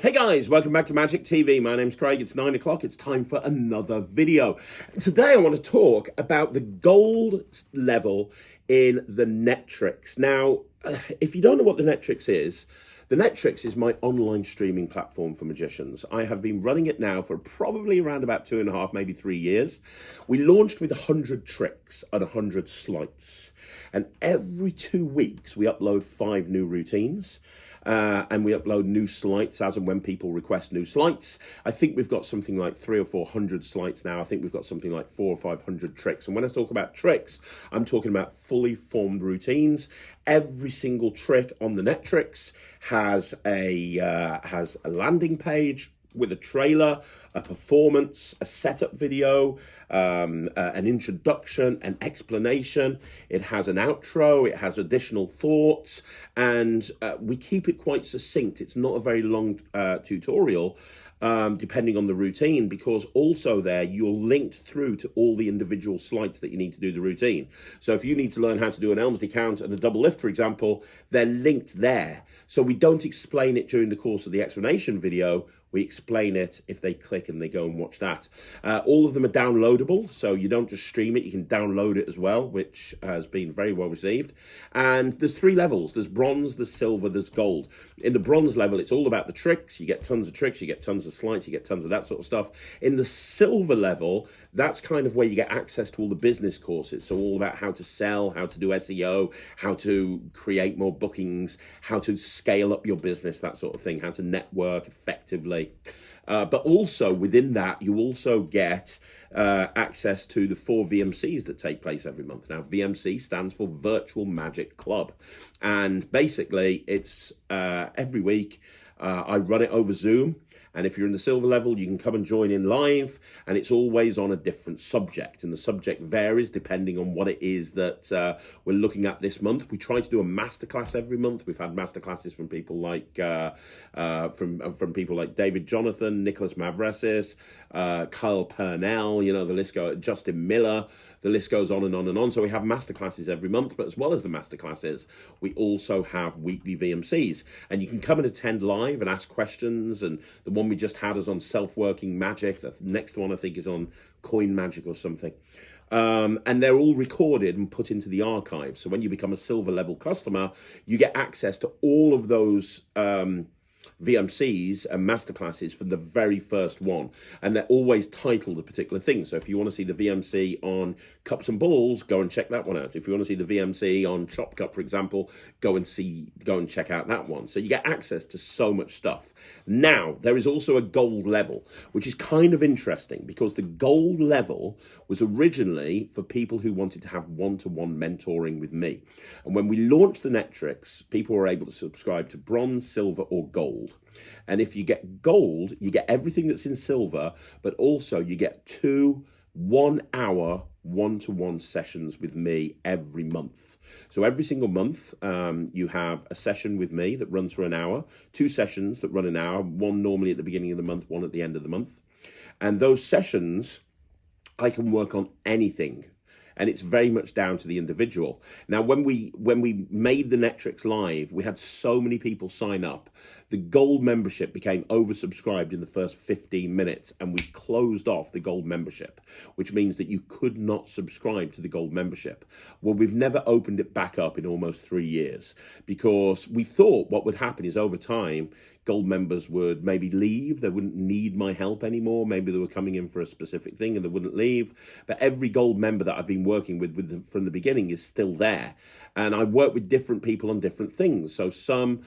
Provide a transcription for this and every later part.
Hey guys, welcome back to Magic TV. My name's Craig. It's 9 o'clock. It's time for another video. Today I want to talk about the gold level in the Netrix. Now, if you don't know what the Netrix is my online streaming platform for magicians. I have been running it now for probably around about 2.5, maybe 3 years. We launched with 100 tricks and 100 sleights. And every 2 weeks, we upload 5 new routines. And we upload new sleights as and when people request new sleights. I think we've got something like 300 or 400 sleights now. I think we've got something like 400 or 500 tricks. And when I talk about tricks, I'm talking about fully formed routines. Every single trick on the Netrix has a landing page with a trailer, a performance, a setup video, an introduction, an explanation. It has an outro, it has additional thoughts, and we keep it quite succinct. It's not a very long tutorial, depending on the routine, because also there you're linked through to all the individual sleights that you need to do the routine. So if you need to learn how to do an Elmsley count and a double lift, for example, they're linked there. So we don't explain it during the course of the explanation video. We explain it if they click and they go and watch that. All of them are downloadable, so you don't just stream it, you can download it as well, which has been very well received. And there's 3 levels. There's bronze, there's silver, there's gold. In the bronze level, it's all about the tricks. You get tons of tricks, you get tons of sleights, you get tons of that sort of stuff. In the silver level, that's kind of where you get access to all the business courses. So all about how to sell, how to do SEO, how to create more bookings, how to scale up your business, that sort of thing, how to network effectively. But also within that, you also get access to the 4 VMCs that take place every month. Now, VMC stands for Virtual Magic Club. And basically, it's every week. I run it over Zoom. And if you're in the silver level, you can come and join in live, and it's always on a different subject. And the subject varies depending on what it is that we're looking at this month. We try to do a masterclass every month. We've had masterclasses from people like from people like David Jonathan, Nicholas Mavresis, Kyle Purnell, you know, the list goes, Justin Miller. The list goes on and on and on. So we have masterclasses every month, but as well as the masterclasses, we also have weekly VMCs. And you can come and attend live and ask questions. And the one we just had is on self-working magic. The next one, I think, is on coin magic or something. And they're all recorded and put into the archive. So when you become a silver level customer, you get access to all of those VMCs and masterclasses from the very first one, and they're always titled a particular thing. So if you want to see the VMC on cups and balls, go and check that one out. If you want to see the VMC on Chop Cup, for example, go and check out that one. So you get access to so much stuff. Now, there is also a gold level, which is kind of interesting because the gold level was originally for people who wanted to have one-to-one mentoring with me. And when we launched the Netrix, people were able to subscribe to bronze, silver, or gold. And if you get gold, you get everything that's in silver, but also you get 2 1-hour one-to-one sessions with me every month. So every single month, you have a session with me that runs for an hour, 2 sessions that run an hour, one normally at the beginning of the month, one at the end of the month. And those sessions, I can work on anything. And it's very much down to the individual. Now, when we made the Netrix live, we had so many people sign up. The gold membership became oversubscribed in the first 15 minutes, and we closed off the gold membership, which means that you could not subscribe to the gold membership. Well, we've never opened it back up in almost 3 years because we thought what would happen is over time, gold members would maybe leave. They wouldn't need my help anymore. Maybe they were coming in for a specific thing and they wouldn't leave. But every gold member that I've been working with from the beginning is still there. And I work with different people on different things. So some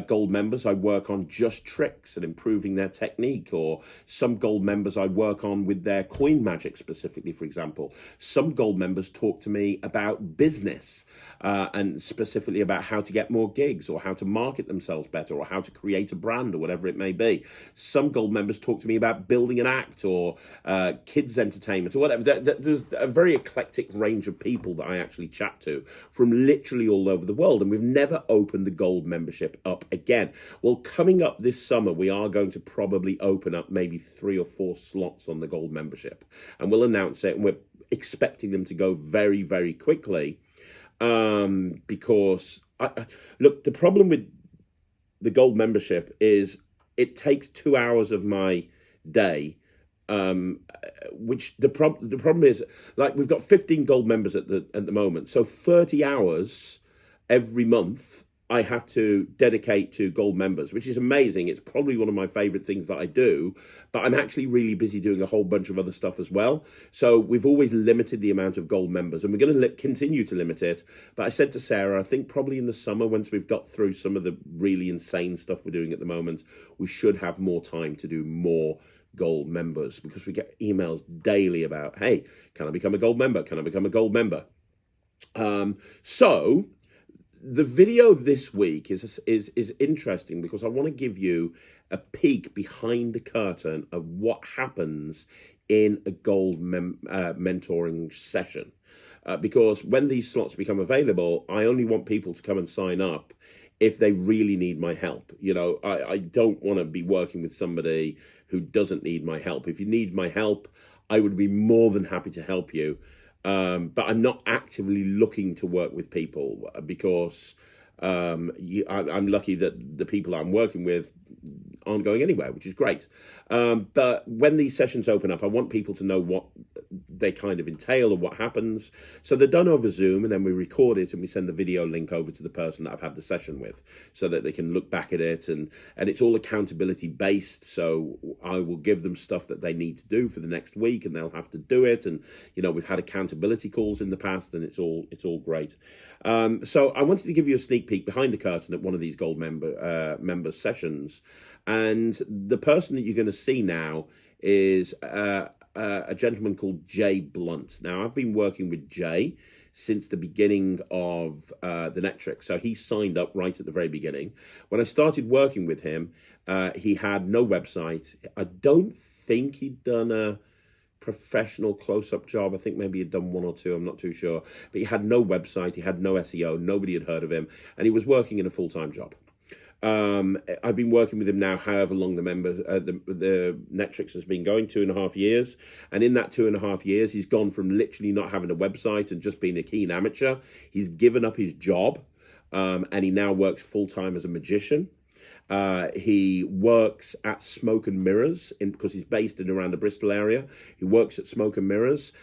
gold members, I work on just tricks and improving their technique. Or some gold members I work on with their coin magic specifically, for example. Some gold members talk to me about business and specifically about how to get more gigs or how to market themselves better or how to create a brand or whatever it may be. Some gold members talk to me about building an act or kids entertainment or whatever. There's a very eclectic range of people that I actually chat to from literally all over the world, and we've never opened the gold membership up again. Well, coming up this summer, we are going to probably open up maybe 3 or 4 slots on the gold membership, and we'll announce it, and we're expecting them to go very, very quickly because look, the problem with the gold membership is it takes 2 hours of my day. Which the problem is, like, we've got 15 gold members at the moment, so 30 hours every month I have to dedicate to gold members, which is amazing. It's probably one of my favorite things that I do, but I'm actually really busy doing a whole bunch of other stuff as well. So we've always limited the amount of gold members, and we're going to continue to limit it. But I said to Sarah, I think probably in the summer, once we've got through some of the really insane stuff we're doing at the moment, we should have more time to do more gold members, because we get emails daily about, hey, can I become a gold member? Can I become a gold member? So the video this week is interesting, because I want to give you a peek behind the curtain of what happens in a gold mentoring session. Because when these slots become available, I only want people to come and sign up if they really need my help. You know, I don't want to be working with somebody who doesn't need my help. If you need my help, I would be more than happy to help you. But I'm not actively looking to work with people, because I'm lucky that the people I'm working with aren't going anywhere, which is great. But when these sessions open up, I want people to know what they kind of entail or what happens. So they're done over Zoom, and then we record it and we send the video link over to the person that I've had the session with, so that they can look back at it, and it's all accountability based. So I will give them stuff that they need to do for the next week, and they'll have to do it. And, you know, we've had accountability calls in the past, and it's all great. So I wanted to give you a sneak peek behind the curtain at one of these gold member sessions. And the person that you're going to see now is a gentleman called Jay Blunt. Now, I've been working with Jay since the beginning of the Netrix. So he signed up right at the very beginning. When I started working with him, he had no website. I don't think he'd done a professional close-up job. I think maybe he'd done one or two, I'm not too sure. But he had no website, he had no SEO, nobody had heard of him, and he was working in a full-time job. I've been working with him now however long the Netrix has been going, 2.5 years, and in that 2.5 years he's gone from literally not having a website and just being a keen amateur. He's given up his job, and he now works full-time as a magician. He works at Smoke and Mirrors because he's based in around the Bristol area. He works at Smoke and Mirrors.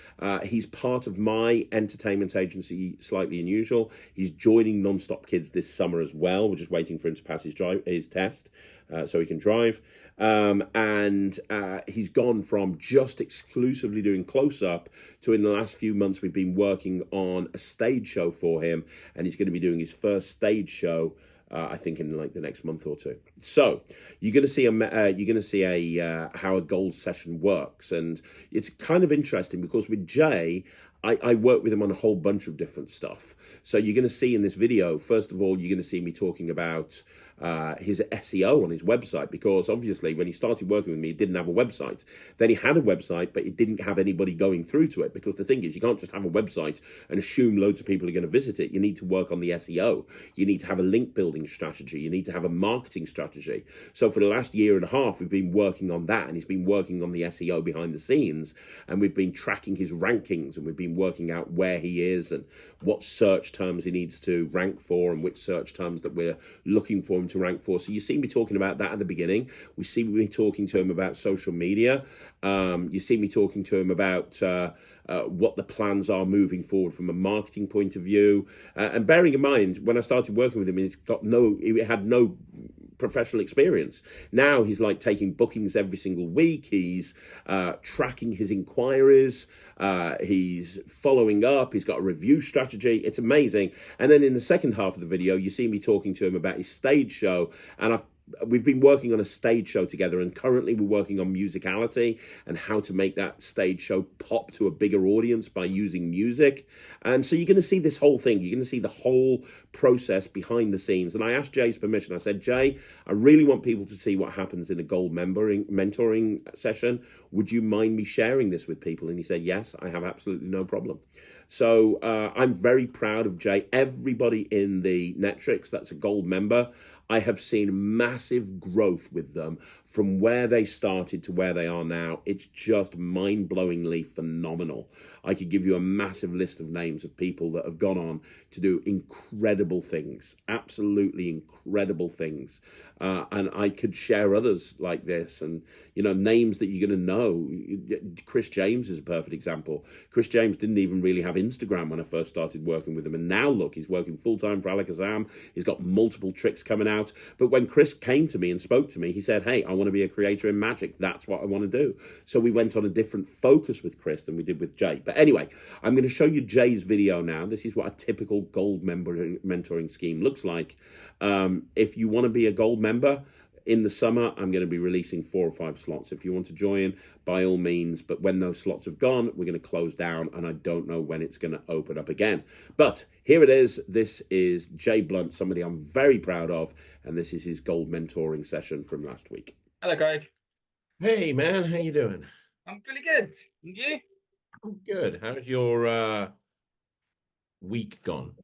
He's part of my entertainment agency, Slightly Unusual. He's joining Non-Stop Kids this summer as well. We're just waiting for him to pass his test so he can drive. And he's gone from just exclusively doing close-up to, in the last few months, we've been working on a stage show for him, and he's going to be doing his first stage show I think in like the next month or two. So you're going to see how a gold session works, and it's kind of interesting because with Jay, I work with him on a whole bunch of different stuff. So you're going to see in this video, first of all, you're going to see me talking about his SEO on his website, because obviously when he started working with me, he didn't have a website. Then he had a website, but he didn't have anybody going through to it, because the thing is, you can't just have a website and assume loads of people are going to visit it. You need to work on the SEO. You need to have a link building strategy. You need to have a marketing strategy. So for the last 1.5 years, we've been working on that, and he's been working on the SEO behind the scenes, and we've been tracking his rankings, and we've been working out where he is and what search terms he needs to rank for and which search terms that we're looking for him to rank for. So you see me talking about that at the beginning. We see me talking to him about social media. You see me talking to him about what the plans are moving forward from a marketing point of view. And bearing in mind, when I started working with him, he had no professional experience. Now he's like taking bookings every single week. He's tracking his inquiries. He's following up. He's got a review strategy. It's amazing. And then in the second half of the video, you see me talking to him about his stage show, and we've been working on a stage show together, and currently we're working on musicality and how to make that stage show pop to a bigger audience by using music. And so you're going to see this whole thing. You're going to see the whole process behind the scenes. And I asked Jay's permission. I said, Jay, I really want people to see what happens in a gold mentoring session. Would you mind me sharing this with people? And he said, yes, I have absolutely no problem. So I'm very proud of Jay. Everybody in the Netrix that's a gold member, I have seen massive growth with them from where they started to where they are now. It's just mind-blowingly phenomenal. I could give you a massive list of names of people that have gone on to do incredible things, absolutely incredible things. And I could share others like this, and names that you're going to know. Chris James is a perfect example. Chris James didn't even really have Instagram when I first started working with him, and now look, he's working full time for Alakazam. He's got multiple tricks coming out. But when Chris came to me and spoke to me, he said, "Hey, I want to be a creator in Magic. That's what I want to do." So we went on a different focus with Chris than we did with Jay. But anyway, I'm going to show you Jay's video now. This is what a typical gold mentoring scheme looks like. If you want to be a gold member in the summer, I'm going to be releasing 4 or 5 slots. If you want to join, by all means. But when those slots have gone, we're going to close down, and I don't know when it's going to open up again. But here it is. This is Jay Blunt, somebody I'm very proud of, and this is his gold mentoring session from last week. Hello, Greg. Hey, man. How you doing? I'm really good. And you? I'm good. How's your week gone?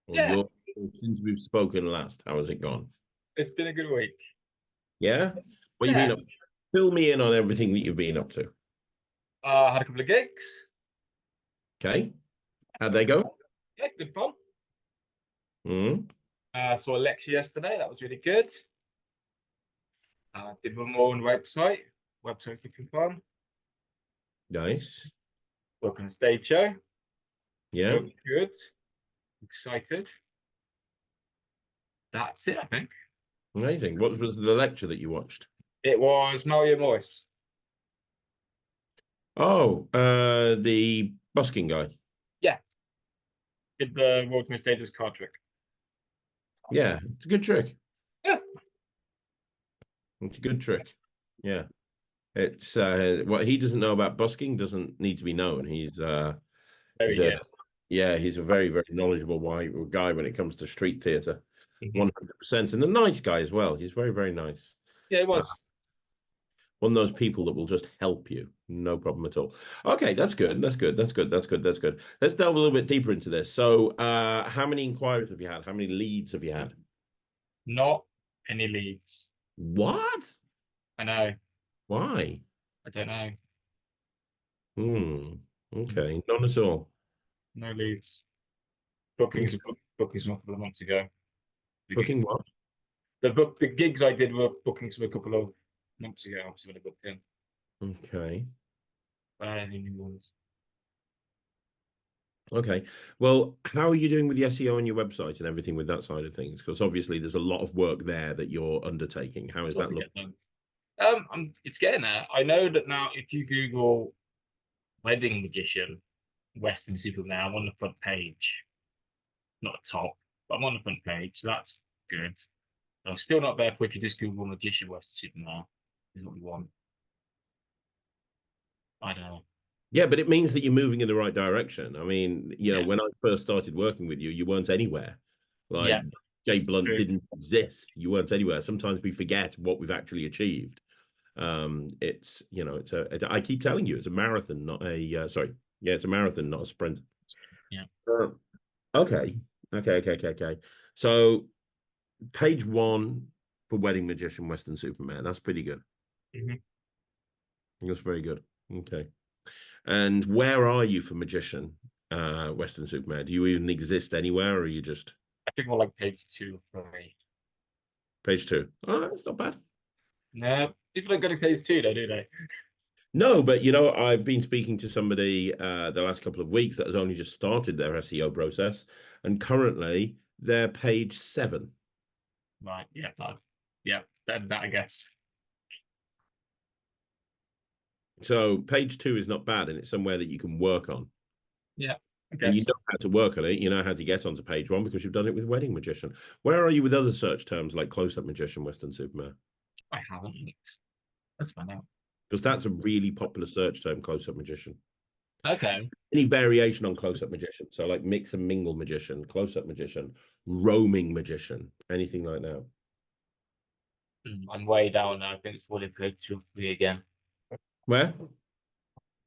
Yeah. Since we've spoken last, how has it gone? It's been a good week. Yeah? What you been up to? Fill me in on everything that you've been up to. I had a couple of gigs. Okay. How'd they go? Yeah, good fun. Mm. Saw a lecture yesterday. That was really good. Did one more on the website. Website's looking fun. Nice. Working on a stage show. Yeah. Looking good. Excited. That's it, I think. Amazing. What was the lecture that you watched? It was Mario Morris. Oh, the busking guy. Yeah. Did the world's most dangerous card trick. Yeah, it's a good trick. Yeah. It's a good trick. Yeah. It's what he doesn't know about busking doesn't need to be known. He's a very, very knowledgeable guy when it comes to street theater. 100%. And a nice guy as well. He's very, very nice. Yeah, it was. One of those people that will just help you. No problem at all. Okay, that's good. That's good. That's good. That's good. That's good. Let's delve a little bit deeper into this. So how many inquiries have you had? How many leads have you had? Not any leads. What? I know. Why? I don't know. Okay. None at all. No leads. Bookings from a couple of months ago. Booking what? The gigs I did were bookings from a couple of months ago, obviously when I booked in. Okay. Any new ones. Okay. Well, how are you doing with the SEO on your website and everything with that side of things? Because obviously there's a lot of work there that you're undertaking. How is that looking? It's getting there. I know that now if you Google wedding magician, Western Superman, I'm on the front page. Not the top, but I'm on the front page, so that's good. I'm still not there if you just Google magician Western Superman. Is what we want. I don't know. Yeah, but it means that you're moving in the right direction. I mean, when I first started working with you, you weren't anywhere. Like Jay Blunt didn't exist. You weren't anywhere. Sometimes we forget what we've actually achieved. I keep telling you, it's a marathon, not a it's a marathon, not a sprint. Yeah. Okay. So page 1 for Wedding Magician Western Superman. That's pretty good. That's very good. Okay. And where are you for Magician Western Superman? Do you even exist anywhere, or are you just... I think more like page 2 for me. Page 2. Oh, that's not bad. No, people don't go to page 2 though, do they? No, but I've been speaking to somebody the last couple of weeks that has only just started their SEO process, and currently they're page 7. Right. Yeah. That I guess. So page 2 is not bad, and it's somewhere that you can work on. Yeah. And you know how to work on it. You know how to get onto page 1 because you've done it with Wedding Magician. Where are you with other search terms like Close-Up Magician, Western Superman? I haven't looked. Let's find out. Because that's a really popular search term, Close-Up Magician. Okay. Any variation on Close-Up Magician. So like Mix and Mingle Magician, Close-Up Magician, Roaming Magician, anything like that. I'm way down now. I think it's fully page 2 or 3 again. Where?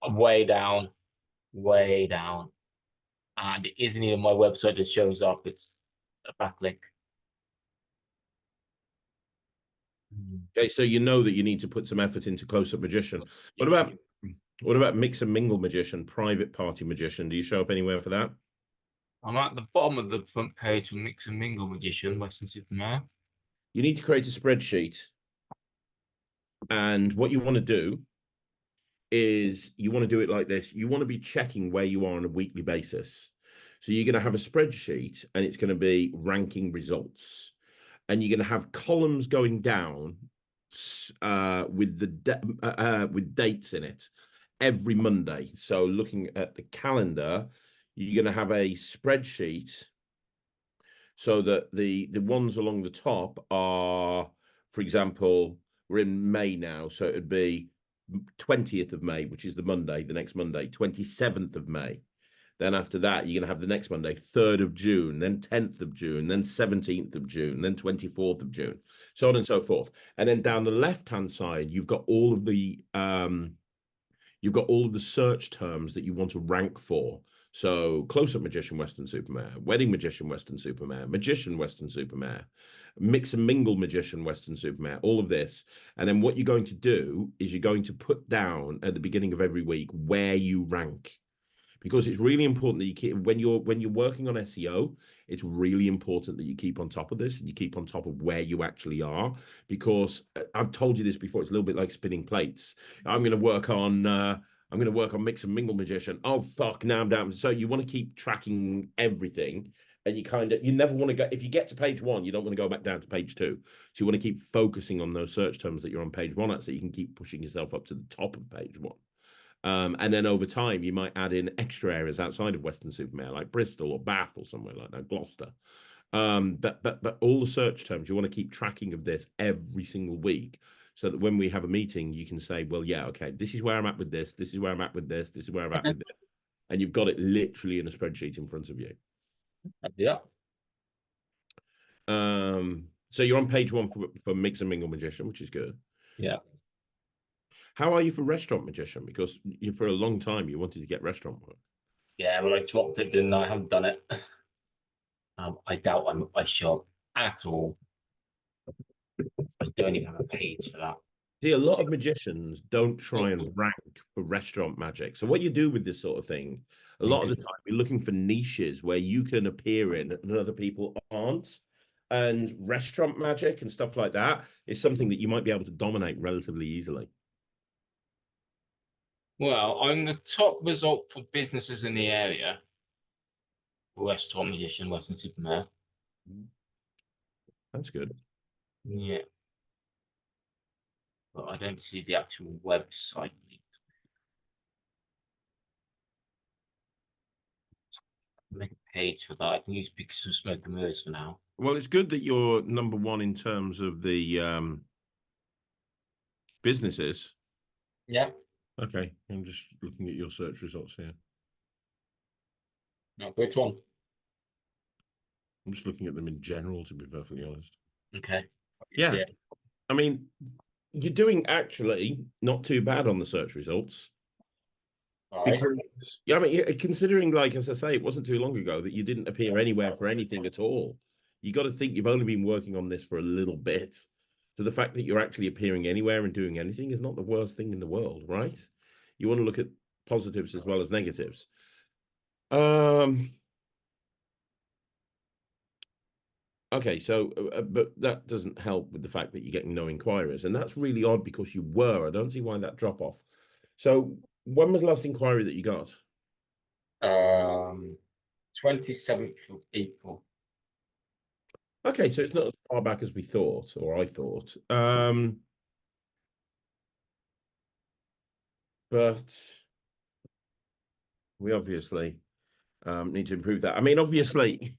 I'm way down. And it isn't even my website that shows up. It's a backlink. Okay, so you know that you need to put some effort into close-up magician. What Yes. about mix and mingle magician, private party magician? Do you show up anywhere for that? I'm at the bottom of the front page for Mix and Mingle Magician, Western Superman. You need to create a spreadsheet, and what you want to do is you want to do it like this. You want to be checking where you are on a weekly basis. So you're going to have a spreadsheet, and it's going to be ranking results, and you're going to have columns going down with dates in it every Monday. So looking at the calendar, you're going to have a spreadsheet so that the ones along the top are, for example, we're in May now, so it'd be 20th of May, which is the Monday, the next Monday, 27th of May. Then after that, you're going to have the next Monday, 3rd of June, then 10th of June, then 17th of June, then 24th of June, so on and so forth. And then down the left-hand side, you've got all of the search terms that you want to rank for. So close-up magician, Western Supermare, wedding magician, Western Supermare, magician, Western Supermare, mix and mingle magician, Western Supermare, all of this. And then what you're going to do is you're going to put down at the beginning of every week where you rank. Because it's really important that you keep when you're working on SEO, it's really important that you keep on top of this and you keep on top of where you actually are. Because I've told you this before, it's a little bit like spinning plates. I'm going to work on mix and mingle magician. Oh fuck, now I'm down. So you want to keep tracking everything, and you never want to go. If you get to page one, you don't want to go back down to page two. So you want to keep focusing on those search terms that you're on page one at, so you can keep pushing yourself up to the top of page one. And then over time, you might add in extra areas outside of Western Supermare, like Bristol or Bath or somewhere like that, Gloucester. But all the search terms, you want to keep tracking of this every single week, so that when we have a meeting, you can say, well, yeah, okay, this is where I'm at with this, this is where I'm at with this, this is where I'm at with this. And you've got it literally in a spreadsheet in front of you. Yeah. So you're on page one for Mix and Mingle Magician, which is good. Yeah. How are you for Restaurant Magician? Because for a long time you wanted to get restaurant work. Yeah, well, I dropped it, didn't I? I haven't done it. I doubt I shall at all. I don't even have a page for that. See, a lot of magicians don't try and rank for restaurant magic. So what you do with this sort of thing, a lot of the time you're looking for niches where you can appear in and other people aren't. And restaurant magic and stuff like that is something that you might be able to dominate relatively easily. Well, I'm the top result for businesses in the area. Restaurant magician, Western Superman. That's good. Yeah. But I don't see the actual website. Make a page for that. I can use Pixel Smoke and Mirrors for now. Well, it's good that you're number one in terms of the businesses. Yeah. Okay, I'm just looking at your search results here. No, which one? I'm just looking at them in general, to be perfectly honest. Okay. Yeah. I mean, you're doing actually not too bad on the search results. All right. Because, yeah, I mean, considering, like, as I say, it wasn't too long ago that you didn't appear anywhere for anything at all. You got to think you've only been working on this for a little bit. So the fact that you're actually appearing anywhere and doing anything is not the worst thing in the world, right? You want to look at positives as well as negatives. Okay, so but that doesn't help with the fact that you're getting no inquiries, and that's really odd because you were. I don't see why that drop off. So when was the last inquiry that you got? 27th of April. Okay, so it's not as far back as we thought, or I thought. But we obviously need to improve that. I mean, obviously,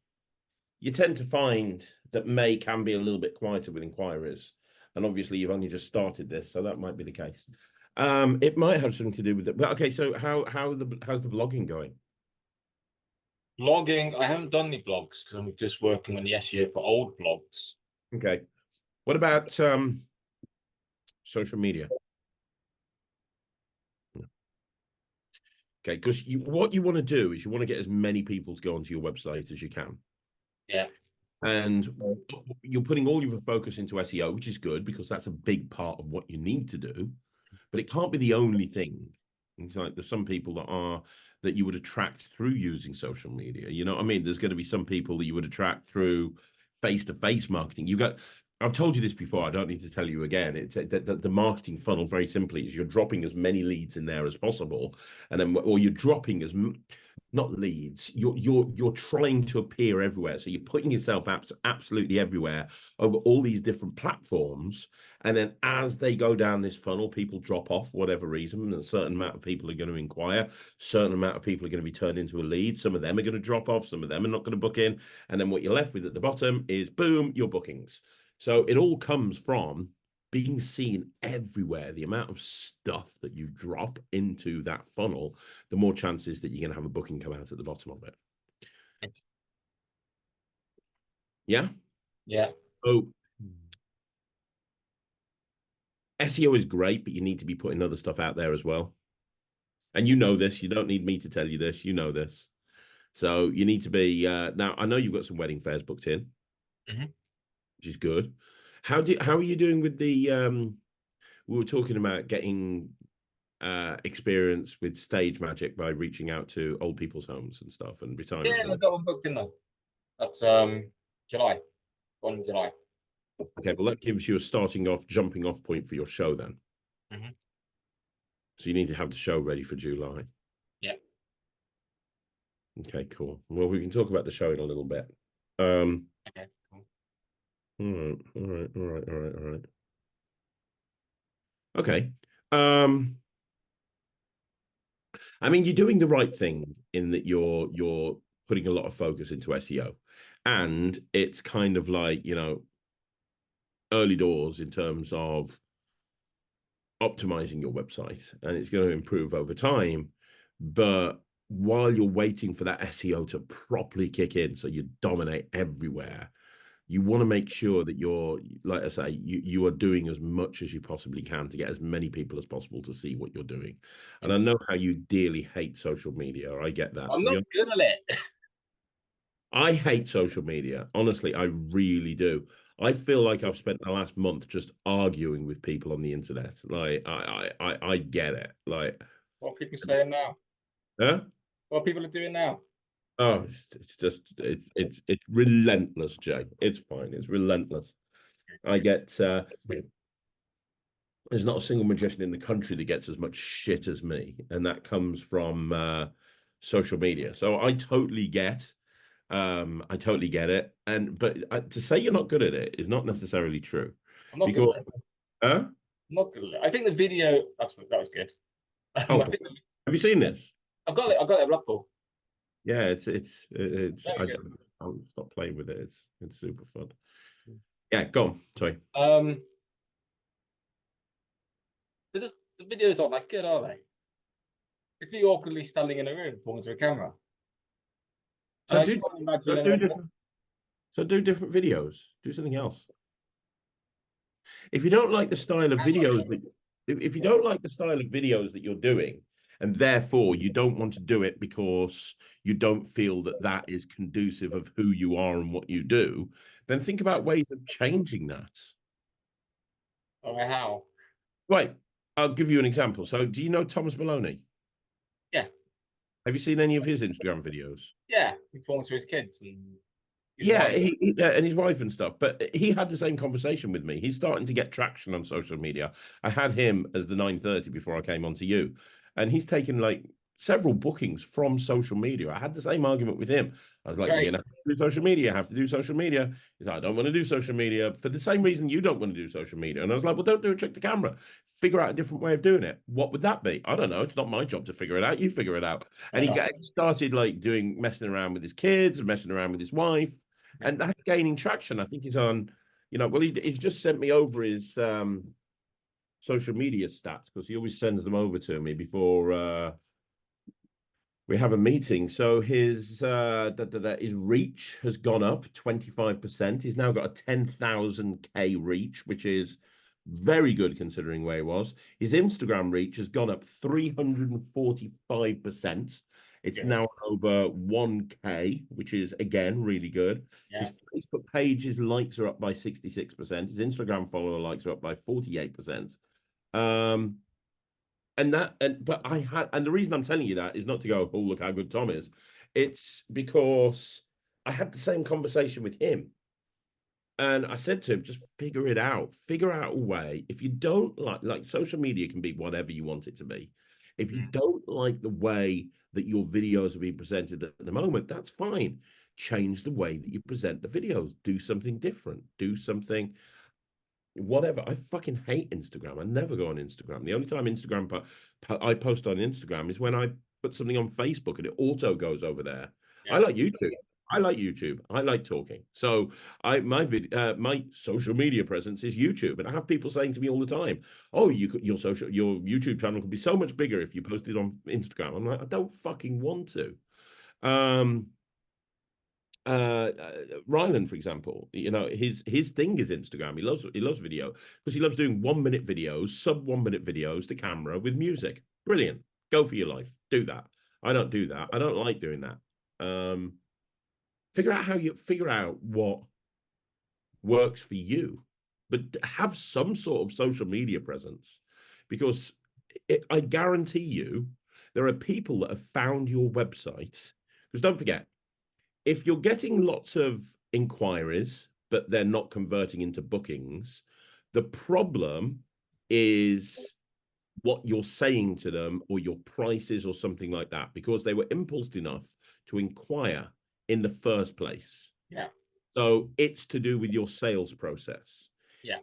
you tend to find that May can be a little bit quieter with inquiries, and obviously you've only just started this, so that might be the case. It might have something to do with it. But okay, so how's the blogging going? Blogging, I haven't done any blogs because I'm just working on the SEO for old blogs. Okay. What about social media? Okay, because what you want to do is you want to get as many people to go onto your website as you can. Yeah. And you're putting all your focus into SEO, which is good because that's a big part of what you need to do, but it can't be the only thing. It's like there's some people that you would attract through using social media. You know what I mean? There's going to be some people that you would attract through face-to-face marketing. I've told you this before. I don't need to tell you again. It's the marketing funnel, very simply, is you're dropping as many leads in there as possible, and then or you're dropping as not leads. You're trying to appear everywhere. So you're putting yourself absolutely everywhere over all these different platforms. And then as they go down this funnel, people drop off for whatever reason. And a certain amount of people are going to inquire. A certain amount of people are going to be turned into a lead. Some of them are going to drop off. Some of them are not going to book in. And then what you're left with at the bottom is boom, your bookings. So it all comes from being seen everywhere. The amount of stuff that you drop into that funnel, the more chances that you're going to have a booking come out at the bottom of it. Yeah? Yeah. So SEO is great, but you need to be putting other stuff out there as well. And you know this. You don't need me to tell you this. You know this. So you need to be now. I know you've got some wedding fairs booked in, which is good. How are you doing with the we were talking about getting experience with stage magic by reaching out to old people's homes and stuff and retirement. Yeah, I got one booked in though. That's July. 1 July. Okay, well that gives you a jumping off point for your show then. So you need to have the show ready for July. Yeah. Okay, cool. Well, we can talk about the show in a little bit. Okay, cool. All right. Okay. I mean, you're doing the right thing in that you're putting a lot of focus into SEO, and it's kind of like, you know, early doors in terms of optimizing your website, and it's going to improve over time. But while you're waiting for that SEO to properly kick in, so you dominate everywhere, you want to make sure that you're, like I say, you are doing as much as you possibly can to get as many people as possible to see what you're doing. And I know how you dearly hate social media. I get that. I'm not good at it. I hate social media. Honestly, I really do. I feel like I've spent the last month just arguing with people on the internet. Like I get it. Like, What are people saying now? huh? What people are doing now? Oh, it's relentless, Jay. It's fine. It's relentless. I get there's not a single magician in the country that gets as much shit as me, and that comes from social media. So I totally get it. And but to say you're not good at it is not necessarily true. I'm not Because, good at it. huh? I'm not good at it. I think the video that was good. Oh, I think have you seen this? I've got it. I've got it at Blackpool. Yeah, it's Very good. I'll stop playing with it. It's super fun. Yeah, go on. Sorry. The videos aren't that good, are they? It's me awkwardly standing in a room talking to a camera. So And I can't imagine do different videos. Do something else. If you don't like the style of videos that if you don't like the style of videos that you're doing, and therefore you don't want to do it because you don't feel that that is conducive of who you are and what you do, then think about ways of changing that. Okay, how? Right. I'll give you an example. So, do you know Thomas Maloney? Yeah. Have you seen any of his Instagram videos? Yeah, he performs for his kids and Yeah, and his wife and stuff. But he had the same conversation with me. He's starting to get traction on social media. I had him as the 9:30 before I came on to you, and he's taken like several bookings from social media. I had the same argument with him. I was like, Great. "You're gonna have to do social media. Have to do social media." He's like, "I don't want to do social media for the same reason you don't want to do social media." And I was like, "Well, don't do a trick to camera. Figure out a different way of doing it. What would that be? I don't know. It's not my job to figure it out. You figure it out." And he started like messing around with his kids and messing around with his wife. And that's gaining traction. I think he's on, well, he's just sent me over his social media stats because he always sends them over to me before we have a meeting. So his reach has gone up 25%. He's now got a 10,000K reach, which is very good considering where he was. His Instagram reach has gone up 345%. It's Good. now over 1K, which is again really good. Yeah. His Facebook page's likes are up by 66%. His Instagram follower likes are up by 48%. Um, but I had, and the reason I'm telling you that is not to go, oh, look how good Tom is. It's because I had the same conversation with him. And I said to him, just figure it out. Figure out a way. If you don't like social media can be whatever you want it to be. If you Mm. don't like the way that your videos are being presented at the moment, that's fine. Change the way that you present the videos. Do something different. Do something whatever. I fucking hate Instagram. I never go on Instagram. The only time I post on Instagram is when I put something on Facebook and it auto goes over there. I Yeah. like YouTube. I like YouTube. I like talking. So my social media presence is YouTube, and I have people saying to me all the time, "Oh, your YouTube channel could be so much bigger if you posted on Instagram." I'm like, I don't fucking want to. Um, Ryland, for example, his thing is Instagram. He loves video because he loves doing 1 minute videos, sub 1 minute videos to camera with music. Brilliant. Go for your life. Do that. I don't do that. I don't like doing that. Um, figure out what works for you, but have some sort of social media presence because I guarantee you there are people that have found your website. Because don't forget, if you're getting lots of inquiries, but they're not converting into bookings, the problem is what you're saying to them or your prices or something like that, because they were impulsed enough to inquire in the first place. Yeah. So it's to do with your sales process. Yeah.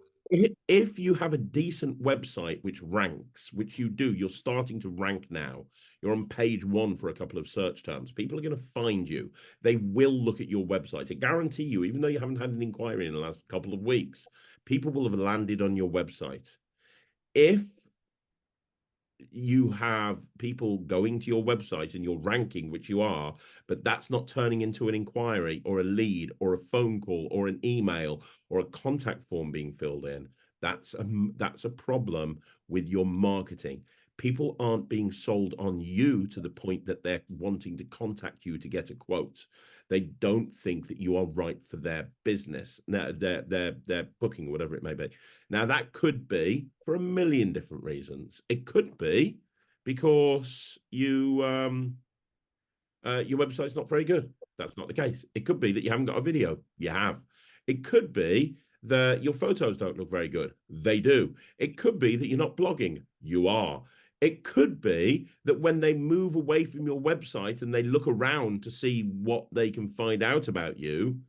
If you have a decent website which ranks, which you do, you're starting to rank now. You're on page one for a couple of search terms. People are going to find you. They will look at your website. I guarantee you, even though you haven't had an inquiry in the last couple of weeks, people will have landed on your website. If you have people going to your website and you're ranking, which you are, but that's not turning into an inquiry or a lead or a phone call or an email or a contact form being filled in, that's a problem with your marketing. People aren't being sold on you to the point that they're wanting to contact you to get a quote. They don't think that you are right for their business, their booking, whatever it may be. Now, that could be for a million different reasons. It could be because your website's not very good. That's not the case. It could be that you haven't got a video. You have. It could be that your photos don't look very good. They do. It could be that you're not blogging. You are. It could be that when they move away from your website and they look around to see what they can find out about you,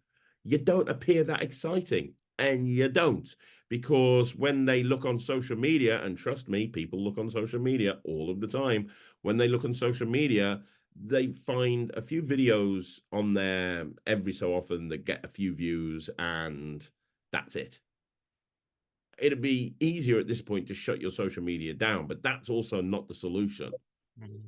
you don't appear that exciting. And you don't, because when they look on social media, and trust me, people look on social media all of the time. When they look on social media, they find a few videos on there every so often that get a few views, and that's it. It'd be easier at this point to shut your social media down, but that's also not the solution. Mm.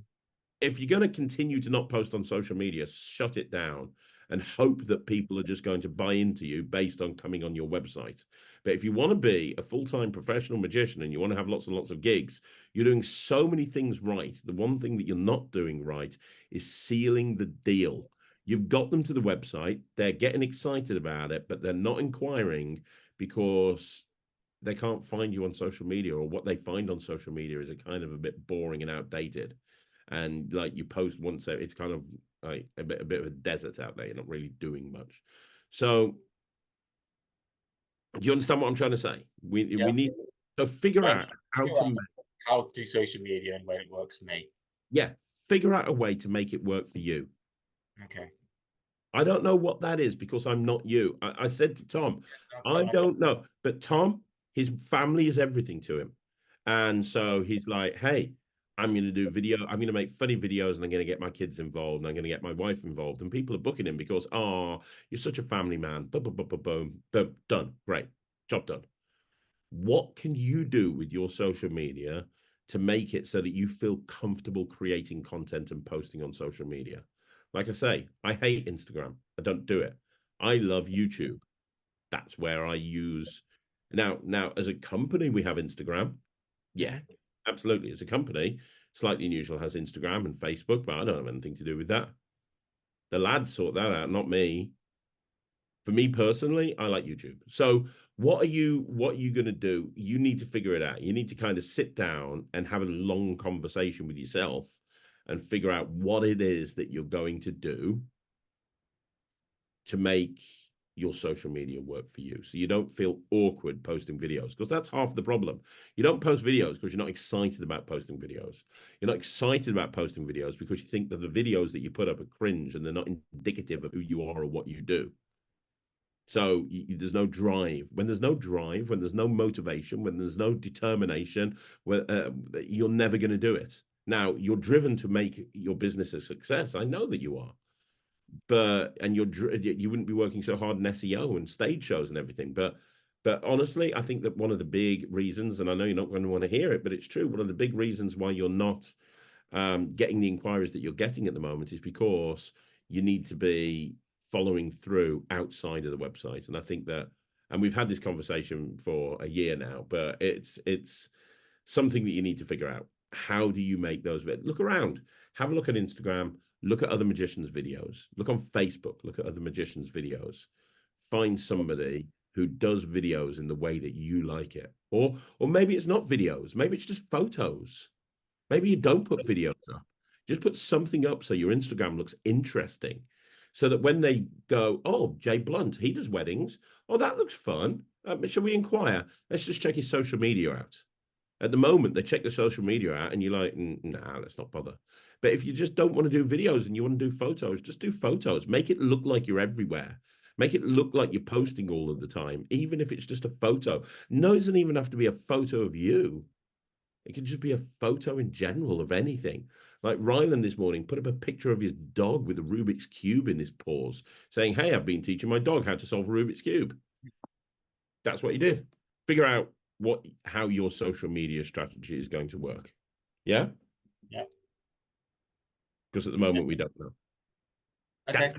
If you're going to continue to not post on social media, shut it down and hope that people are just going to buy into you based on coming on your website. But if you want to be a full-time professional magician and you want to have lots and lots of gigs, you're doing so many things right. The one thing that you're not doing right is sealing the deal. You've got them to the website, they're getting excited about it, but they're not inquiring because they can't find you on social media, or what they find on social media is a kind of a bit boring and outdated. And like you post once, it's kind of like a bit of a desert out there. You're not really doing much. So do you understand what I'm trying to say? We Yeah. need to figure Trying to out how figure to out how to do social media and where it works for me. yeah, figure out a way to make it work for you. Okay. I don't know what that is because I'm not you. I said to Tom, That's I fine. don't know. But Tom, his family is everything to him. And so he's like, hey, I'm going to do video. I'm going to make funny videos and I'm going to get my kids involved and I'm going to get my wife involved. And people are booking him because, oh, you're such a family man. Boom, boom, boom, boom, boom. Boom. Done. Great. Job done. What can you do with your social media to make it so that you feel comfortable creating content and posting on social media? Like I say, I hate Instagram. I don't do it. I love YouTube. That's where I use now as a company we have Instagram. Yeah, absolutely. As a company, Slightly Unusual has Instagram and Facebook, but I don't have anything to do with that. The lads sort that out, not me. For me personally, I like YouTube. So what are you going to do? You need to figure it out. You need to kind of sit down and have a long conversation with yourself and figure out what it is that you're going to do to make your social media work for you, so you don't feel awkward posting videos, because that's half the problem. You don't post videos because you're not excited about posting videos. You're not excited about posting videos because you think that the videos that you put up are cringe and they're not indicative of who you are or what you do. So there's no drive. When there's no drive, when there's no motivation, when there's no determination, you're never going to do it. Now, you're driven to make your business a success. I know that you are, and you wouldn't be working so hard in SEO and stage shows and everything. But honestly, I think that one of the big reasons, and I know you're not going to want to hear it, but it's true. One of the big reasons why you're not getting the inquiries that you're getting at the moment is because you need to be following through outside of the website. And I think that, and we've had this conversation for a year now, but it's something that you need to figure out. How do you make those? Look around, have a look at Instagram, look at other magicians' videos, look on Facebook, look at other magicians' videos, find somebody who does videos in the way that you like it. Or maybe it's not videos, maybe it's just photos. Maybe you don't put videos up. Just put something up so your Instagram looks interesting. So that when they go, oh, Jay Blunt, he does weddings. Oh, that looks fun. Shall we inquire? Let's just check his social media out. At the moment, they check the social media out and you're like, nah, let's not bother. But if you just don't want to do videos and you want to do photos, just do photos. Make it look like you're everywhere. Make it look like you're posting all of the time, even if it's just a photo. No, it doesn't even have to be a photo of you. It could just be a photo in general of anything. Like Ryland this morning put up a picture of his dog with a Rubik's Cube in his paws, saying, hey, I've been teaching my dog how to solve a Rubik's Cube. That's what he did. Figure out how your social media strategy is going to work. Yeah? Yeah. Because at the moment, we don't know. Okay.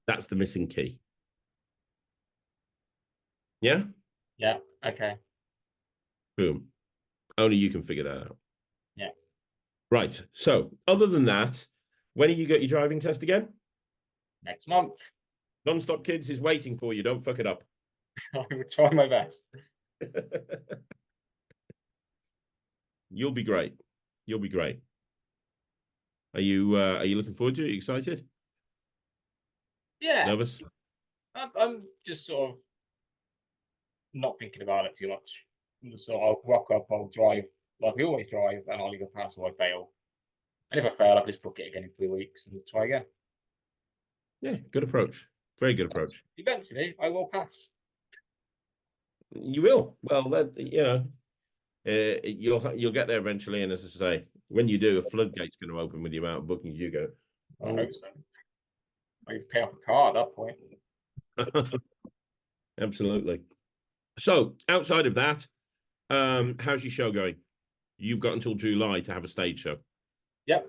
That's the missing key. Yeah? Yeah. Okay. Boom. Only you can figure that out. Yeah. Right. So other than that, when have you got your driving test again? Next month. Non-stop Kids is waiting for you. Don't fuck it up. I will try my best. You'll be great. You'll be great. Are you looking forward to it? Are you excited? Yeah. Nervous? I'm just sort of not thinking about it too much. So I'll rock up, I'll drive like we always drive, and I'll either pass or I fail. And if I fail, I'll just book it again in 3 weeks and try again. Yeah, good approach. Very good approach. Eventually, I will pass. You will. Well, you'll get there eventually. And as I say, when you do, a floodgate's going to open with the amount of bookings you go. I hope so. I need to pay off a car at that point. Absolutely. So outside of that, how's your show going? You've got until July to have a stage show. Yep.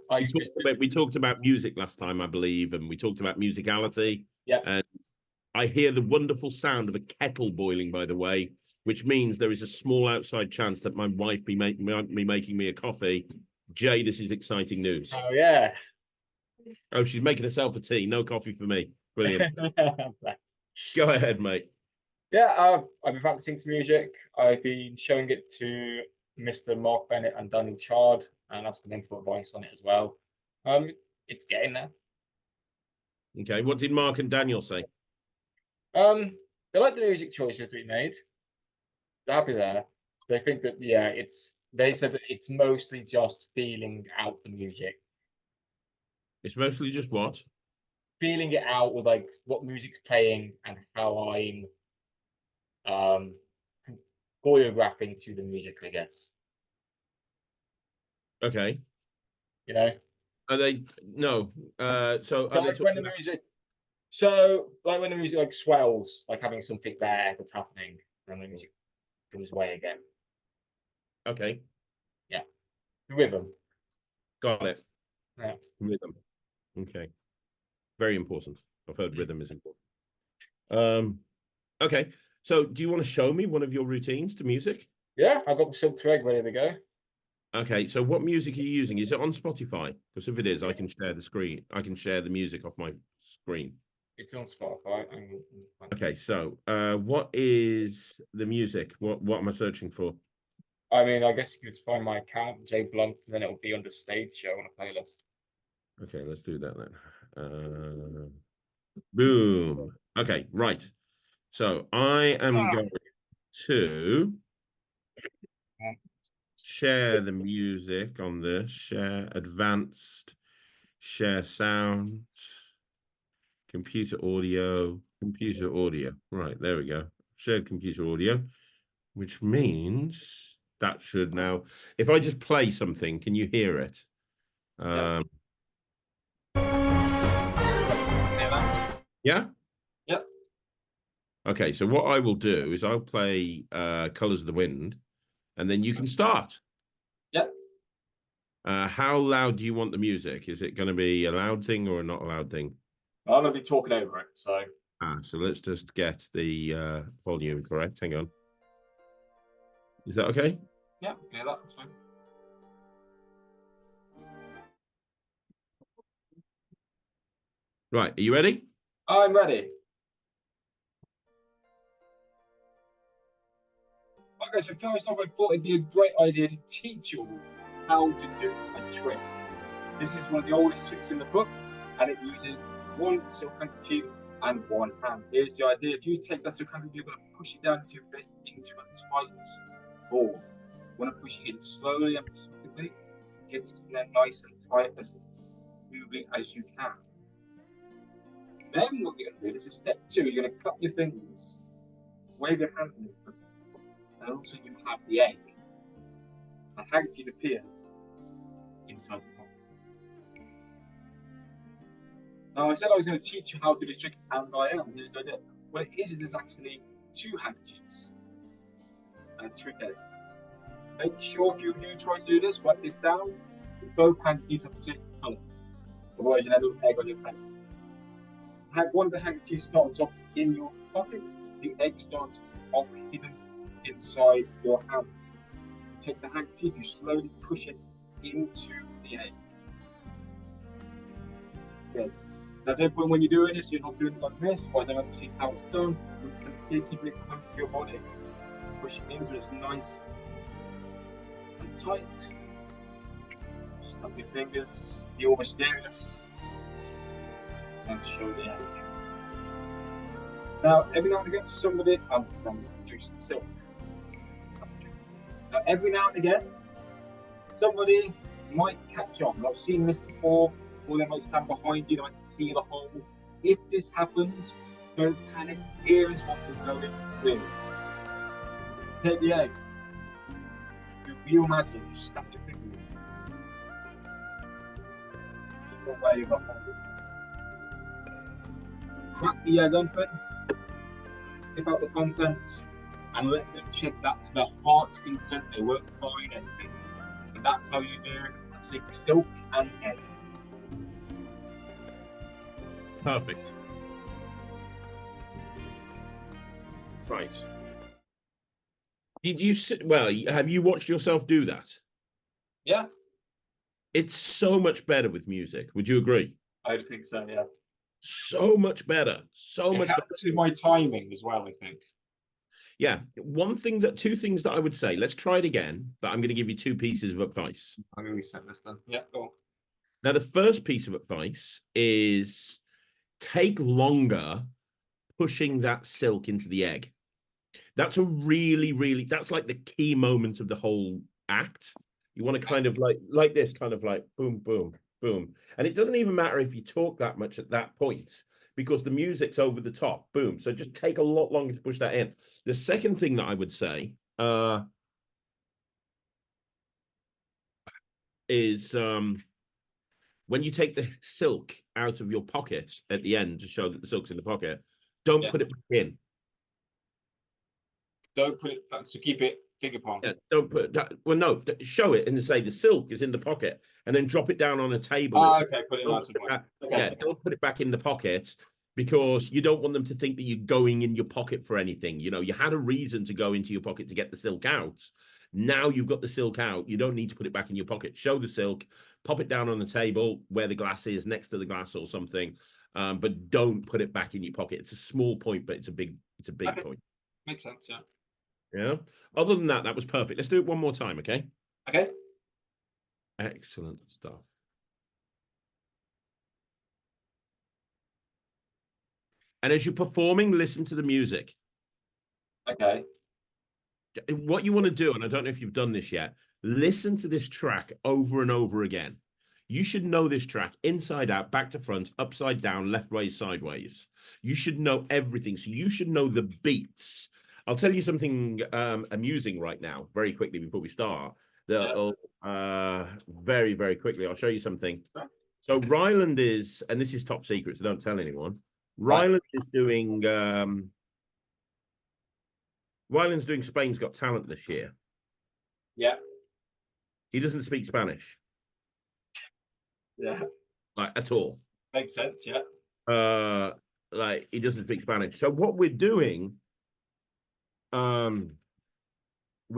We talked about music last time, I believe, and we talked about musicality. Yeah. And I hear the wonderful sound of a kettle boiling, by the way, which means there is a small outside chance that my wife be making me a coffee. Jay, this is exciting news. Oh, yeah. Oh, she's making herself a tea. No coffee for me. Brilliant. Go ahead, mate. Yeah, I've been practicing some music. I've been showing it to Mr. Mark Bennett and Daniel Chard, and asking them for advice on it as well. It's getting there. Okay, what did Mark and Daniel say? They like the music choices we made. They're happy there. They think that they said that it's mostly just feeling out the music. It's mostly just what? Feeling it out with like what music's playing and how I'm choreographing to the music, I guess. Okay. You know? Are they so are they like when the music like when the music like swells, like having something there that's happening, and the music comes away again. Okay. Yeah. The rhythm. Got it. Yeah. Rhythm. Okay. Very important. I've heard rhythm is important. Okay. So do you want to show me one of your routines to music? Yeah, I've got the silk thread ready to go. Okay, so what music are you using? Is it on Spotify? Because if it is, I can share the screen. I can share the music off my screen. It's on Spotify. Okay, so what is the music? What am I searching for? I mean, I guess you could just find my account, Jay Blunt, and then it'll be under stage show on a playlist. Okay, let's do that then. Boom. Okay, right. So I am going to share the music on this. Share advanced, share sound, computer audio, computer audio. Right, there we go. Shared computer audio, which means that should now, if I just play something, can you hear it? Yeah. Yeah? Yep. Okay, so what I will do is I'll play Colors of the Wind, and then you can start. Yep. How loud do you want the music? Is it going to be a loud thing or a not a loud thing? I'm gonna be talking over it, so So let's just get the volume correct. Hang on. Is that okay? yeah, that's fine. Right, are you ready? I'm ready. Okay, so first off, I thought it'd be a great idea to teach you all how to do a trick. This is one of the oldest tricks in the book, and it uses one silk handkerchief and one hand. Here's the idea: if you take that silk handkerchief, you're going to push it down into your fist into a tight ball. You want to push it in slowly and persistently, get it in there nice and tight, as smoothly as you can. Then what you're going to do, this is step 2, you're going to clap your fingers, wave your hand in front, and also you have the egg. The handkerchief appears inside the pocket. Now I said I was going to teach you how to do this trick, and I am. Here's the idea. What it is actually 2 handkerchiefs and a trick egg. Make sure if you do try to do this, write this down. Both handkerchiefs have the same colour. Otherwise you'll have a little egg on your pen. One of the handkerchiefs starts off in your pocket, the egg starts off hidden inside your hand. You take the handkerchief, you slowly push it into the egg. Good. Now, at any point when you're doing this, you're not doing it like this, but I don't have to see how it's done. You're just keeping it close to your body. Push it in so it's nice and tight. Snap your fingers, be all mysterious. And show the egg. Now, every now and again, somebody, I'm juice and silk. That's good. Now, every now and again, somebody might catch on. I've seen this before, or they might stand behind you, they might see the hole. If this happens, don't panic. Here is what we're going to do. Take the egg. Do real magic, just snap your fingers. Just away the hole. Crack the egg open, tip out the contents, and let them check that to their heart's content. They won't find anything. And that's how you do it. That's it, silk and egg. Perfect. Right. Did you well, have you watched yourself do that? Yeah, It's so much better with music. Would you agree? I think so, yeah. So much better. So It much better. helps with my timing as well, I think. Yeah. Two things that I would say. Let's try it again, but I'm going to give you 2 pieces of advice. I'm going to reset this then. Yeah, go on. Now, the first piece of advice is take longer pushing that silk into the egg. That's a really, that's like the key moment of the whole act. You want to kind of like this, kind of like boom, boom, boom. And it doesn't even matter if you talk that much at that point because the music's over the top. Boom. So just take a lot longer to push that in. The second thing that I would say is when you take the silk out of your pocket at the end to show that the silk's in the pocket, don't put it back in. Don't put it back, so keep it finger palm. Yeah, don't put that. Well, no, show it and say the silk is in the pocket, and then drop it down on a table. Okay, put it out. Yeah, don't put it back in the pocket. because you don't want them to think that you're going in your pocket for anything. You know, you had a reason to go into your pocket to get the silk out. Now you've got the silk out. You don't need to put it back in your pocket. Show the silk, pop it down on the table where the glass is, next to the glass or something. But don't put it back in your pocket. It's a small point, but it's a big Okay. point. Makes sense, yeah. Yeah. Other than that, that was perfect. Let's do it one more time, okay? Okay. Excellent stuff. And as you're performing, listen to the music. Okay. What you want to do, and I don't know if you've done this yet, listen to this track over and over again. You should know this track inside out, back to front, upside down, left ways, sideways. You should know everything. So you should know the beats. I'll tell you something amusing right now, very quickly before we start. Very, very quickly, I'll show you something. So Ryland is, and this is top secret, so don't tell anyone. Ryland is doing Ryland's doing Spain's Got Talent this year. Yeah. He doesn't speak Spanish. Yeah. Like, at all. Makes sense, yeah. Like, he doesn't speak Spanish. So what we're doing, we're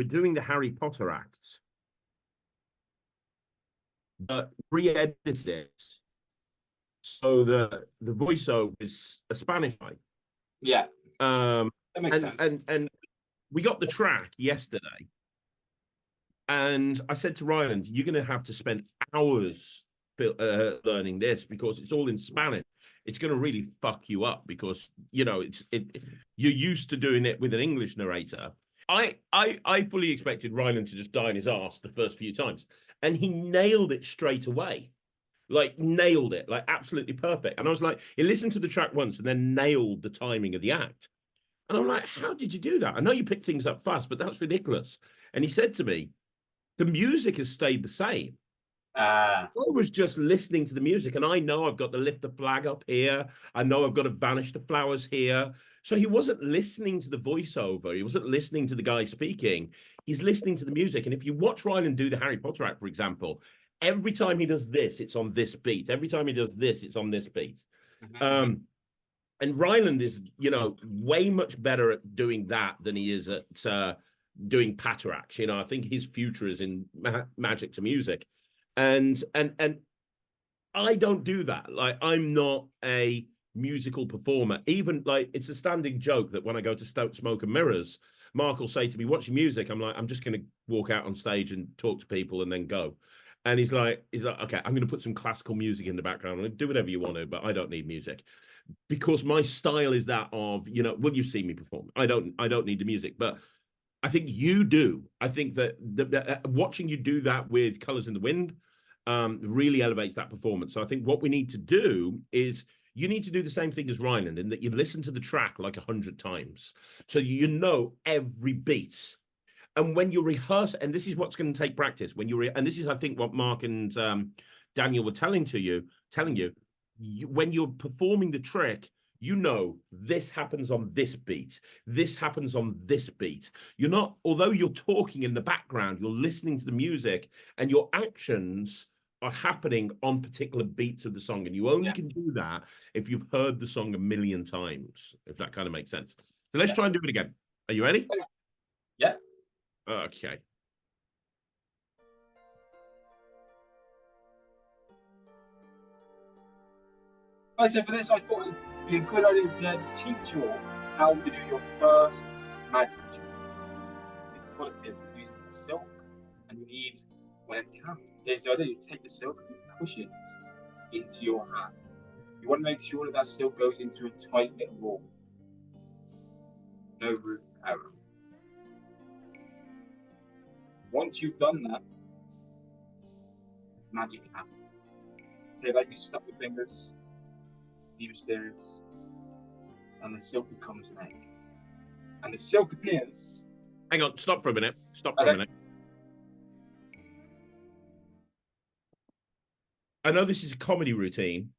doing the Harry Potter acts, but re-edit it so the voiceover is a Spanish guy. Yeah. That makes sense. And we got the track yesterday, and I said to Ryland, "You're going to have to spend hours learning this because it's all in Spanish. It's going to really fuck you up because you know you're used to doing it with an English narrator." I fully expected Ryland to just die in his ass the first few times, and he nailed it straight away. Like, nailed it, like, absolutely perfect. And I was like, he listened to the track once and then nailed the timing of the act. And I'm like, how did you do that? I know you pick things up fast, but that's ridiculous. And he said to me, the music has stayed the same. I was just listening to the music, and I know I've got to lift the flag up here. I know I've got to vanish the flowers here. So he wasn't listening to the voiceover. He wasn't listening to the guy speaking. He's listening to the music. And if you watch Ryland do the Harry Potter act, for example, every time he does this, it's on this beat. Every time he does this, it's on this beat. And Ryland is, you know, way much better at doing that than he is at doing patter acts. You know, I think his future is in magic to music. And I don't do that. Like, I'm not a musical performer. Even, like, it's a standing joke that when I go to Smoke and Mirrors, Mark will say to me, "What's your music?" I'm like, "I'm just going to walk out on stage and talk to people and then go." And he's like, "Okay, I'm going to put some classical music in the background. Do whatever you want to, but I don't need music." Because my style is that of, you know, well, you've seen me perform. I don't need the music, but I think you do. I think that watching you do that with Colors in the Wind really elevates that performance. So I think what we need to do is you need to do the same thing as Ryland, in that you listen to the track like 100 times. So you know every beat. And when you rehearse, and this is what's going to take practice, when you and this is, I think, what Mark and Daniel were telling you, when you're performing the trick, you know this happens on this beat, this happens on this beat. You're not, although you're talking in the background, you're listening to the music, and your actions are happening on particular beats of the song. And you only can do that if you've heard the song a million times, if that kind of makes sense. So let's try and do it again. Are you ready? Yeah. Okay. So for this, I thought it'd be a good idea to teach you all how to do your first magic trick. It's what it is. You use silk, and you need, when it counts, here's the idea: you take the silk and you push it into your hand. You want to make sure that that silk goes into a tight little ball. No room for error. Once you've done that, magic can happen. Okay, like you snap your fingers, be mysterious, and the silk becomes an egg. And the silk appears. Hang on, stop for a minute. Stop for a minute. I know this is a comedy routine.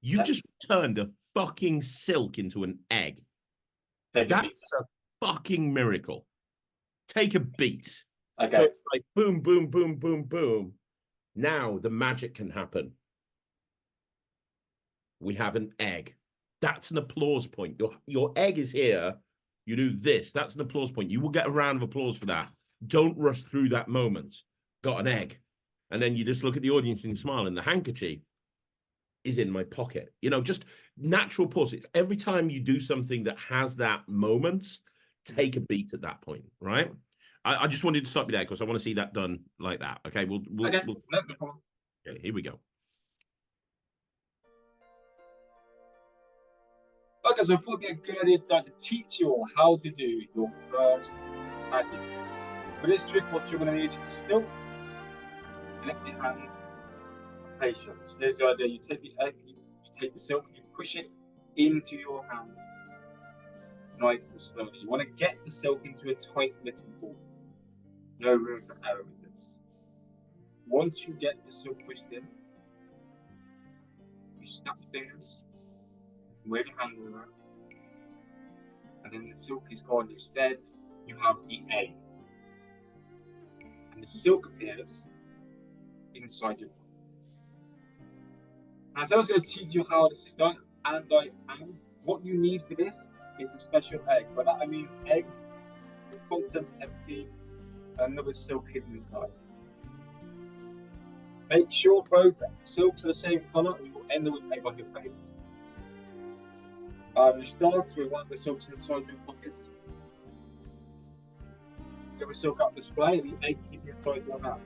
You just turned a fucking silk into an egg. That's a fucking miracle. Take a beat. Okay. So it's like boom, boom, boom, boom, boom. Now the magic can happen. We have an egg. That's an applause point. Your egg is here. You do this. That's an applause point. You will get a round of applause for that. Don't rush through that moment. Got an egg. And then you just look at the audience and smile, and the handkerchief is in my pocket. Just natural pause. Every time you do something that has that moment, take a beat at that point, right? I just wanted to stop you there because I want to see that done like that. Okay, we'll No problem. Okay, here we go. Okay, so I thought it'd be a good idea to teach you all how to do your first magic. For this trick, what you're going to need is a still, an empty hand, patience. Here's the idea: you take the egg, you take the silk, you push it into your hand, nice and slowly. You want to get the silk into a tight little ball. No room for error with this. Once you get the silk pushed in, you snap your fingers, wave your hand over, and then the silk is gone. Instead, you have the egg, and the silk appears inside your pocket. Now, so I was going to teach you how this is done, and I am. What you need for this is a special egg. By that I mean egg, the contents emptied, and another silk hidden inside. Make sure both silks are the same colour, and you will end up with egg on your face. You start with one of the silks inside your pocket. You have a silk up display, and the egg hidden inside your hand.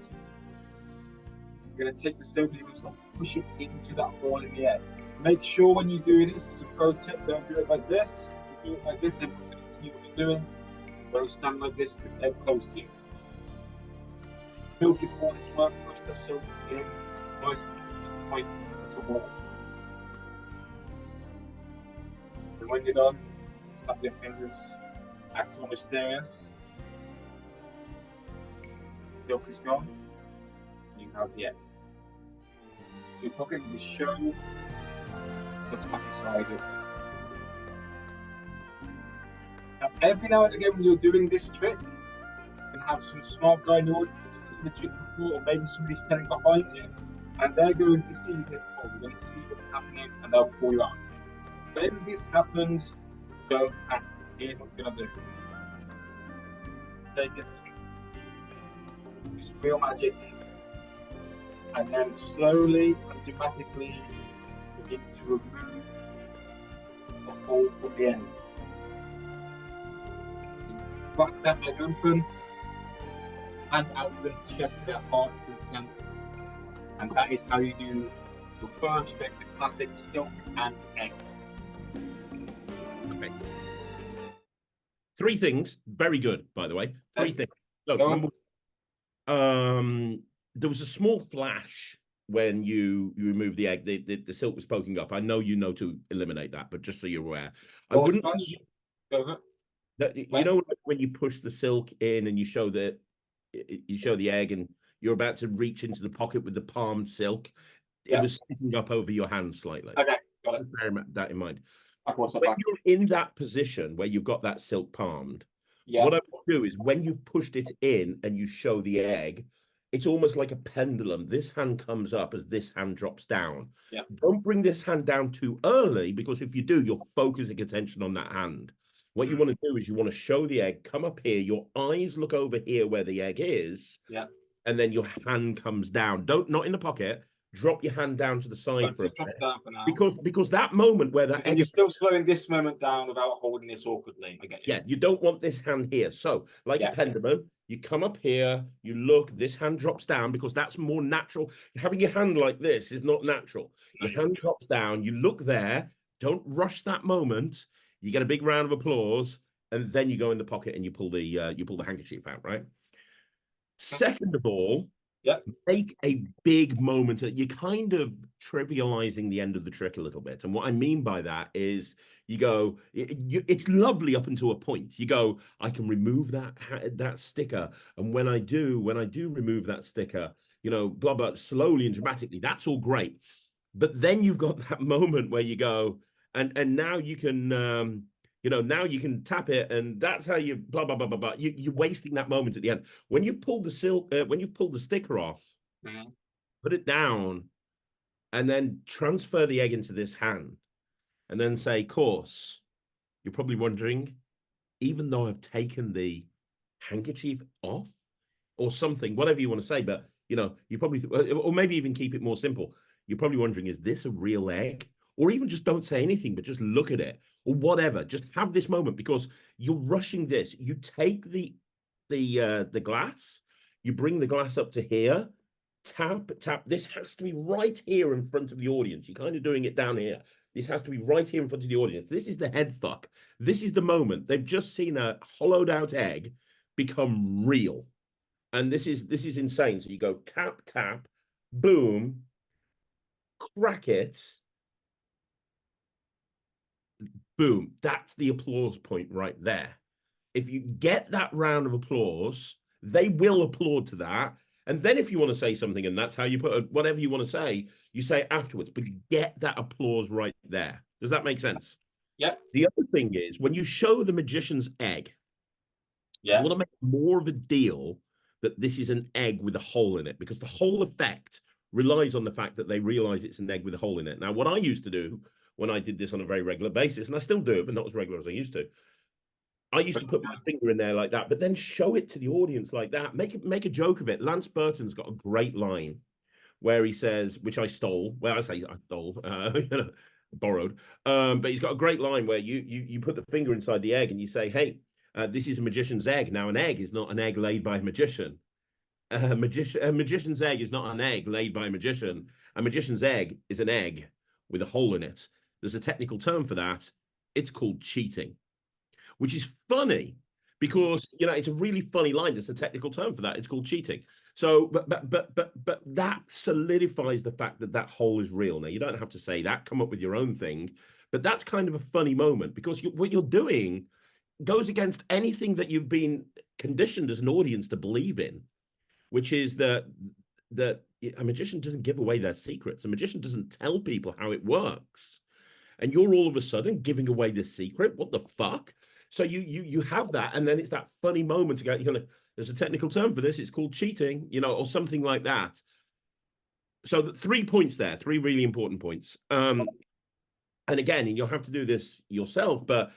You're going to take the silk and you're going to start pushing into that hole in the egg. Make sure when you do this, it's a pro tip, don't do it like this. If you do it like this, everyone's going to see what you're doing. Don't stand like this with the egg close to you. Milk it for its work, push the silk in, nice and tight to wall. And when you're done, snap your fingers, act all mysterious. Silk is gone. You have the egg. So your pocket will show what's inside it. Now, every now and again, when you're doing this trick, you can have some smart guy in the audience that's seen the trick before, or maybe somebody standing behind you, and they're going to see this hole. They're going to see what's happening, and they'll call you out. When this happens, don't panic. Here's what you're going to do. Take it. Use real magic. And then slowly and dramatically begin to remove the hole from the end. Crack that egg open and out with the check to their heart's content. And that is how you do the first trick, the classic silk and egg. Okay. 3 things, very good, by the way. 3 things. So, number, there was a small flash when you removed the egg. The silk was poking up. I know you know to eliminate that, but just so you're aware, I wouldn't. You know when you push the silk in and you show the egg and you're about to reach into the pocket with the palmed silk, it was sticking up over your hand slightly. Okay, got it. Bear that in mind. When you're in that position where you've got that silk palmed, what I would do is when you've pushed it in and you show the egg, it's almost like a pendulum. This hand comes up as this hand drops down. Yeah. Don't bring this hand down too early, because if you do, you're focusing attention on that hand. What you want to do is you want to show the egg, come up here, your eyes look over here where the egg is, and then your hand comes down. Not in the pocket. Drop your hand down to the side for a bit. Down for now. Because that moment where that egg, you're still slowing this moment down without holding this awkwardly. I get you. Yeah, you don't want this hand here. So, like a pendulum, you come up here, you look, this hand drops down because that's more natural. Having your hand like this is not natural. Your hand drops down, you look there, don't rush that moment. You get a big round of applause, and then you go in the pocket and you pull the handkerchief out, right? Second of all, make a big moment. You're kind of trivializing the end of the trick a little bit. And what I mean by that is you go, it's lovely up until a point. You go, I can remove that sticker. And when I do remove that sticker, blah, blah, slowly and dramatically, that's all great. But then you've got that moment where you go, and now you can, now you can tap it, and that's how you blah blah blah blah blah. You're wasting that moment at the end. When you've pulled the sticker off, put it down, and then transfer the egg into this hand, and then say course, you're probably wondering, even though I've taken the handkerchief off or something, whatever you want to say, but you probably, or maybe even keep it more simple. You're probably wondering, is this a real egg? Or even just don't say anything, but just look at it or whatever. Just have this moment because you're rushing this. You take the glass, you bring the glass up to here, tap. This has to be right here in front of the audience. You're kind of doing it down here. This has to be right here in front of the audience. This is the head fuck. This is the moment. They've just seen a hollowed out egg become real. And this is insane. So you go tap, tap, boom, crack it, boom. That's the applause point right there. If you get that round of applause, they will applaud to that. And then if you want to say something, and that's how you put whatever you want to say, you say afterwards, but get that applause right there. Does that make sense? Yeah. The other thing is when you show the magician's egg, you want to make more of a deal that this is an egg with a hole in it, because the whole effect relies on the fact that they realize it's an egg with a hole in it. Now, what I used to do when I did this on a very regular basis, and I still do it, but not as regular as I used to, I used to put my finger in there like that, but then show it to the audience like that. Make a joke of it. Lance Burton's got a great line where he says, which I stole. Well, I say I stole, borrowed. But he's got a great line where you put the finger inside the egg and you say, "Hey, this is a magician's egg." Now, an egg is not an egg laid by a magician. A magician's egg is not an egg laid by a magician. A magician's egg is an egg with a hole in it. There's a technical term for that. It's called cheating, which is funny because it's a really funny line. There's a technical term for that. It's called cheating. So, but that solidifies the fact that that hole is real. Now, you don't have to say that. Come up with your own thing. But that's kind of a funny moment because what you're doing goes against anything that you've been conditioned as an audience to believe in, which is that a magician doesn't give away their secrets. A magician doesn't tell people how it works. And you're all of a sudden giving away this secret. What the fuck? So you have that, and then it's that funny moment to go, there's a technical term for this. It's called cheating, or something like that. So 3 points there, 3 really important points. And again, you'll have to do this yourself, but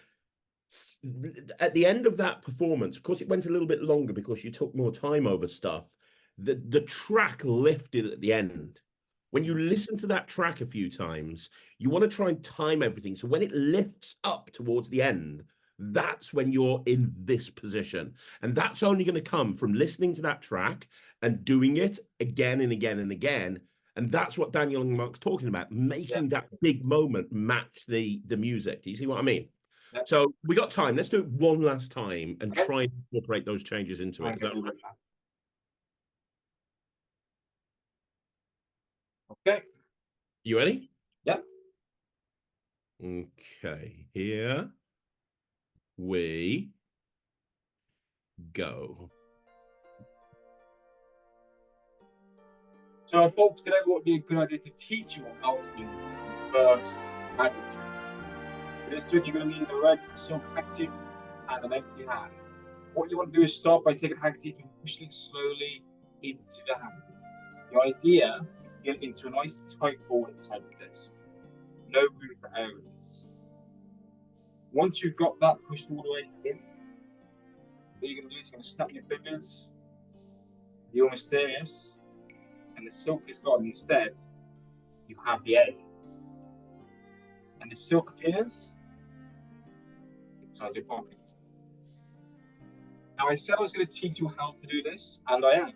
at the end of that performance, of course, it went a little bit longer because you took more time over stuff. The track lifted at the end. When you listen to that track a few times, you want to try and time everything. So when it lifts up towards the end, that's when you're in this position. And that's only going to come from listening to that track and doing it again and again and again. And that's what Daniel and Mark's talking about, making that big moment match the music. Do you see what I mean? Yeah. So we got time. Let's do it one last time and try and incorporate those changes into it. Is that right? Okay. You ready? Yeah. Okay. Here we go. So I thought today what would be a good idea to teach you how to do the first magic. For this trick, you're going to need a red silk handkerchief and an empty hand. What you want to do is start by taking a handkerchief and pushing it slowly into the hand. The idea is to get into a nice tight ball inside of this. No room for errors. Once you've got that pushed all the way in, what you're going to do is you're going to snap your fingers. You're mysterious. And the silk is gone. Instead, you have the egg. And the silk appears inside your pocket. Now, I said I was going to teach you how to do this, and I am.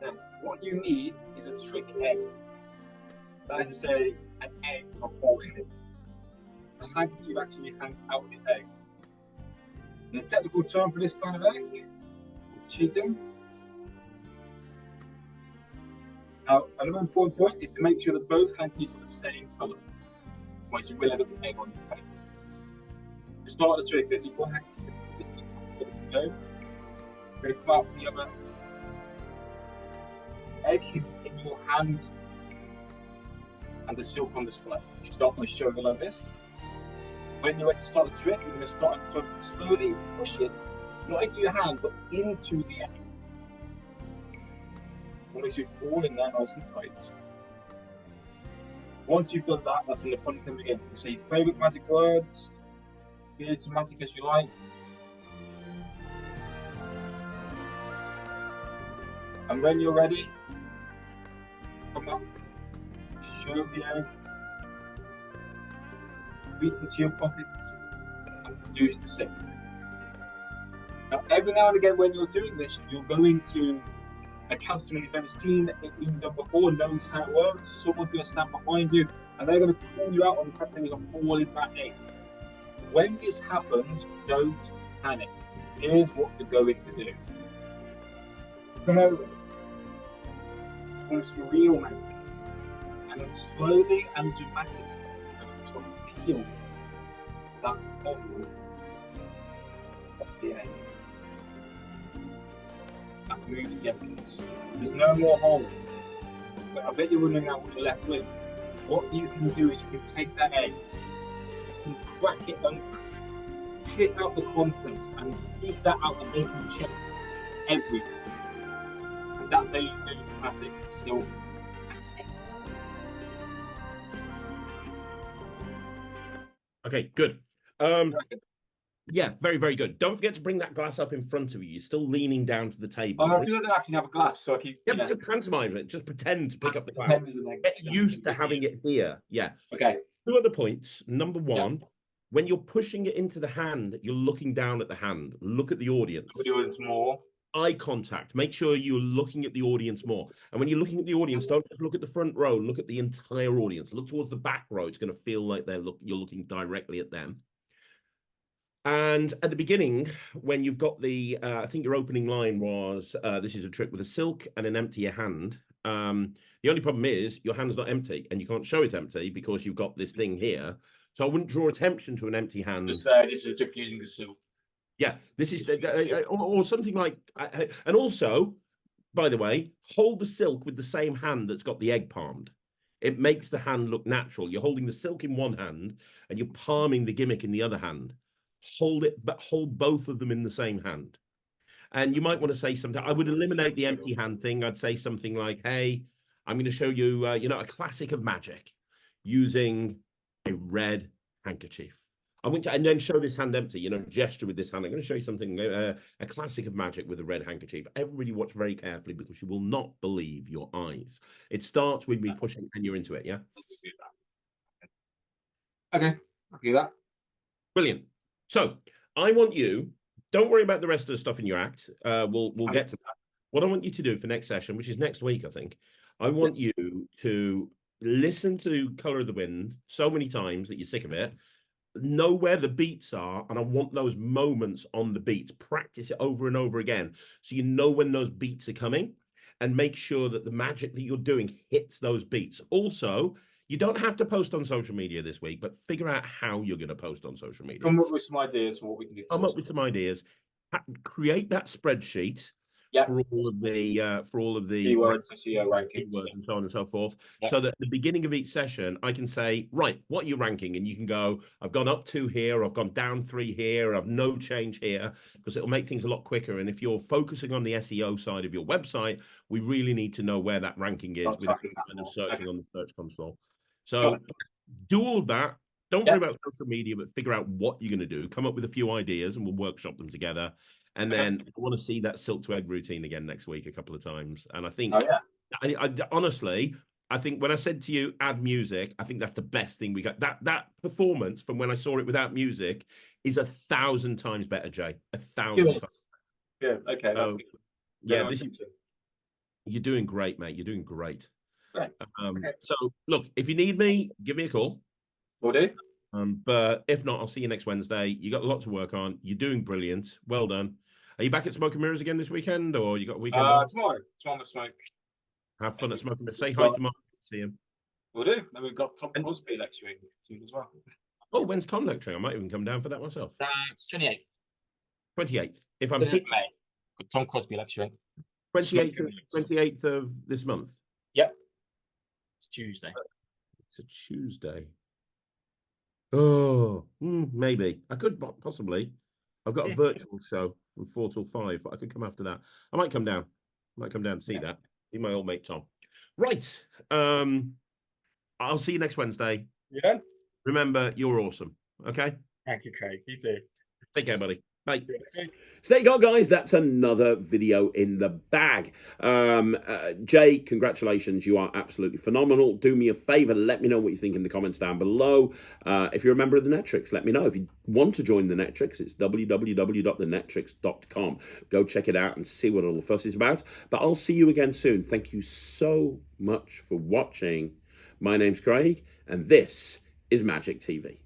Now, what you need is a trick egg. That is to say, an egg with a hole in it. The handkerchief actually hangs out of the egg. And the technical term for this kind of egg is cheating. Now, another important point is to make sure that both handkerchiefs are the same colour, otherwise you will end up with egg on your face. To start the trick, there's one handkerchief ready to go. You're going to come out with the other egg in your hand and the silk on display. You start by showing it like this. When you're ready to start the trick, you're going to start to slowly push it, not into your hand, but into the egg. Make sure it's all in there nice and tight. Once you've done that, that's when the fun can begin. You say your favourite magic words, be as dramatic as you like. And when you're ready, come up, show the egg, reach into your pockets, and produce the sip. Now, every now and again, when you're doing this, you're going to a customer in the events team that you've done before, knows how it works. Someone's going to stand behind you, and they're going to pull you out on the fact that there's a fall in that egg. When this happens, don't panic. Here's what you're going to do. Come over. Once you real magic, and then slowly and dramatically peel that bottle of the egg. That moves the evidence. There's no more hole. But I bet you're wondering out what you're left with. What you can do is you can take that egg, you can crack it open, take out the contents, and keep that out and they can check everything. And that's how you do dramatic silver. Okay, good. Yeah, very, very good. Don't forget to bring that glass up in front of you. You're still leaning down to the table. I don't actually have a glass, so I keep. Yeah, just pantomime it. Just pretend to pick up the glass. Get Get used to having it here. Yeah. Okay. 2 other points. Number 1, when you're pushing it into the hand, you're looking down at the hand. Look at the audience. The audience more. Eye contact. Make sure you're looking at the audience more. And when you're looking at the audience, don't just look at the front row. Look at the entire audience. Look towards the back row. It's going to feel like you're looking directly at them. And at the beginning, when you've got the, I think your opening line was, this is a trick with a silk and an empty hand. The only problem is your hand's not empty and you can't show it empty because you've got this thing here. So I wouldn't draw attention to an empty hand. Just this is a trick using the silk. Yeah, this is, or something like, and also, by the way, hold the silk with the same hand that's got the egg palmed. It makes the hand look natural. You're holding the silk in one hand and you're palming the gimmick in the other hand. Hold it, but hold both of them in the same hand. And you might want to say something. I would eliminate the empty hand thing. I'd say something like, hey, I'm going to show you, a classic of magic using a red handkerchief. And then show this hand empty, gesture with this hand. I'm going to show you something, a classic of magic with a red handkerchief. Everybody watch very carefully because you will not believe your eyes. It starts with me pushing and you're into it, yeah? Okay, I'll do that. Brilliant. So I want you, don't worry about the rest of the stuff in your act. We'll get to that. What I want you to do for next session, which is next week, I think, I want you to listen to Color of the Wind so many times that you're sick of it. Know where the beats are, and I want those moments on the beats. Practice it over and over again so you know when those beats are coming, and make sure that the magic that you're doing hits those beats. Also, you don't have to post on social media this week, but figure out how you're going to post on social media. Come up with some ideas for what we can do. Come up with some ideas. Create that spreadsheet for all of the keywords, SEO rankings, and so on and so forth. So that at the beginning of each session, I can say, right, what are you ranking? And you can go, I've gone up 2 here, I've gone down 3 here, I've no change here, because it'll make things a lot quicker. And if you're focusing on the SEO side of your website, we really need to know where that ranking is without kind of searching on the search console. So do all of that. Don't worry about social media, but figure out what you're going to do. Come up with a few ideas and we'll workshop them together. And then I want to see that silk to egg routine again next week a couple of times. And I think, I honestly, I think when I said to you, add music, I think that's the best thing we got. That performance from when I saw it without music is 1,000 times better, Jay. 1,000 times. Yeah, okay. That's good. Yeah, you're doing great, mate. You're doing great. Right. So look, if you need me, give me a call. Will do. But if not, I'll see you next Wednesday. You got a lot to work on. You're doing brilliant. Well done. Are you back at Smoke and Mirrors again this weekend, or you got a weekend? Tomorrow to Smoke. Have fun at Smoke and Mirrors. Say hi to Mark. See him. Will do. Then we've got Tom Crosby lecturing soon as well. Oh, when's Tom lecturing? I might even come down for that myself. It's 28th. 28th. If I'm May. Got Tom Crosby lecturing. 28th of this month. Yep. It's Tuesday. It's a Tuesday. Oh, maybe. I could possibly. I've got a virtual show from 4 till 5, but I could come after that. I might come down. To see that. See my old mate Tom. Right. I'll see you next Wednesday. Yeah. Remember, you're awesome. Okay? Thank you, Craig. You too. Take care, buddy. Bye. See you next week. So there you go, guys. That's another video in the bag. Jay, congratulations. You are absolutely phenomenal. Do me a favor. Let me know what you think in the comments down below. If you're a member of the Netrix, let me know. If you want to join the Netrix, it's www.thenetrix.com. Go check it out and see what all the fuss is about. But I'll see you again soon. Thank you so much for watching. My name's Craig, and this is Magic TV.